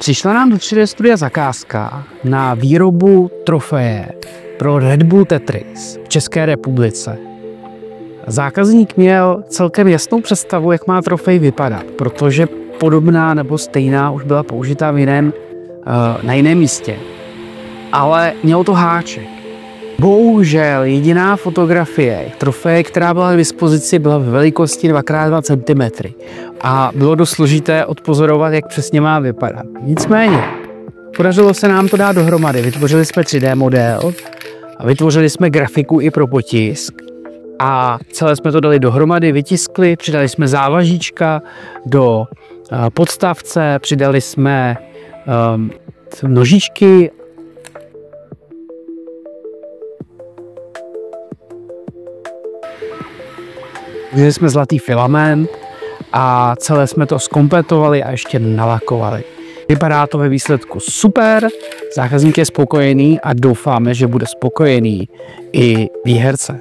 Přišla nám do 3D studia zakázka na výrobu trofeje pro Red Bull Tetris v České republice. Zákazník měl celkem jasnou představu, jak má trofej vypadat, protože podobná nebo stejná už byla použitá na jiném místě. Ale mělo to háček. Bohužel jediná fotografie trofeje, která byla k dispozici, byla ve velikosti 2x2 cm. A bylo dost složité odpozorovat, jak přesně má vypadat. Nicméně, podařilo se nám to dát dohromady. Vytvořili jsme 3D model a vytvořili jsme grafiku i pro potisk. A celé jsme to dali dohromady, vytiskli, přidali jsme závažíčka do podstavce, přidali jsme nožičky. Vzali jsme zlatý filament a celé jsme to zkompletovali a ještě nalakovali. Vypadá to ve výsledku super, zákazník je spokojený a doufáme, že bude spokojený i výherce.